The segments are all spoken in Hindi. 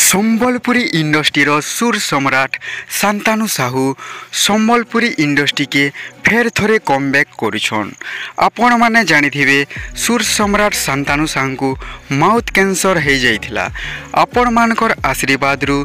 ସମ୍ବଲପୁରୀ ଇଣ୍ଡଷ୍ଟ୍ରିର ସୁର ସମ୍ରାଟ ଶାନ୍ତାନୁ ସାହୁ ସମ୍ବଲପୁରୀ ଇଣ୍ଡଷ୍ଟ୍ରି के फेर थोड़े कमबैक करुछन। आपण माने जानिथिबे सुर सम्राट शांतानु साहू को माउथ कैंसर हो जाइथिला। आपण मानकर आशीर्वाद रु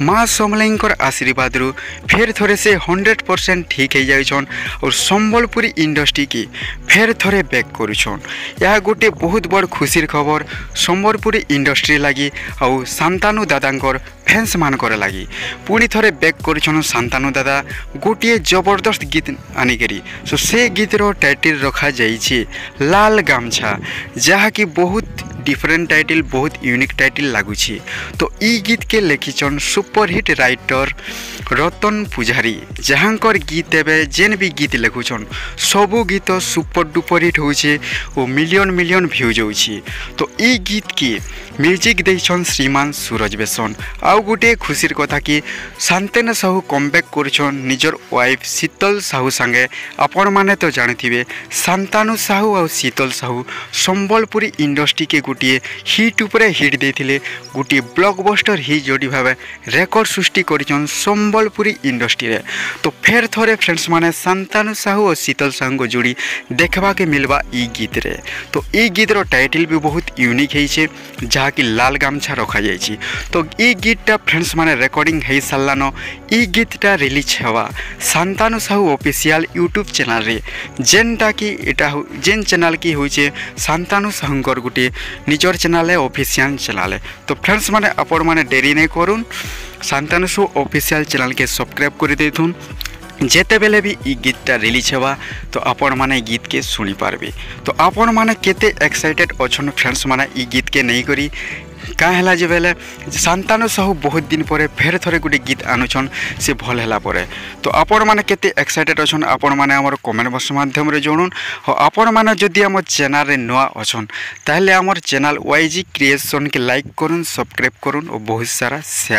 माँ समलेंकर आशीर्वाद रु फेर थोड़े से 100% ठीक हो जाइछन और सम्बलपुरी इंडस्ट्री की फेर थोड़े बैक करुछन। यह गोटे बहुत बड़ खुशीर खबर सम्बलपुरी इंडस्ट्री लगी और शांतानु दादांकर फैंस मानकर लगी। पुणी थोड़े बैक करुछन शांतानु दादा गोटे जबरदस्त गीत आनिकरी। सो से गीतर टाइटल रखा जाइए लाल गामछा, जहा कि बहुत डिफरेंट टाइटल बहुत यूनिक टाइटल लगुच। तो ई गीत के लिखिछन सुपरहिट राइटर रतन पुजारी, जहाँकर गीत एवं जेन भी गीत लिखुछन सबू गीत सुपर डुपर हिट होचे और मिलियन मिलियन व्यूज होची। तो ई गीत की म्यूजिक देछन श्रीमान सूरज बेसन। आउ गोटे खुशीर कथा कि शांतानु साहू कमबैक करछन निजर वाइफ शीतल साहू संगे। आपण माने तो जानिथिबे शांतानु साहू और शीतल साहू सम्बलपुरी इंडस्ट्री के गोटे हिट उपरे हिट देथिले, गोटे ब्लॉकबस्टर हिट जोड़ी भाव रेकर्ड सृष्टि करिछन सम्बलपुरी इंडस्ट्री रे। तो फेर थोड़े फ्रेंड्स माने शांतानु साहू और शीतल साहू को जोड़ी देखबा के मिलबा ई गीत रे। तो ई गीतर टाइटल भी बहुत यूनिक है जहाँ कि लाल गामछा रखा जाइए। तो ई गीतटा फ्रेंड्स माने रेकर्डिंग हो सारान। ई गीतटा रिलीज हवा Shantanu Sahu official YouTube channel रे, जेनटा कि एटा जेन चैनल की होइछे शांतानु साहूंकर गोटे निजर चैनल है ऑफिशियल चैनल है। तो फ्रेंड्स माने आपण माने देरी नहीं करूँ शांतानु साहू ऑफिशियल चैनल के सब्सक्राइब कर देथुन। जेते बेले भी ई गीतटा रिलीज हवा तो आपण माने गीत के सुनी पारबे। तो आपण माने केते एक्साइटेड अछन फ्रेंड्स माने ई गीत के नहीं करी क्या है जे बेले शांतानु साहू बहुत दिन पर फेर थोड़े गोटे गीत आनुछन से भल है पर। तो आपण माने केते एक्साइटेड अछन आपण माने हमर कमेंट बॉक्स माध्यम रे जोड़न। और आपण माने जदि हमर चैनल रे नवा अछन ताहले हमर चैनल वाईजी क्रिएशन के लाइक करूँ सब्सक्राइब करूँ और बहुत सारा शेयर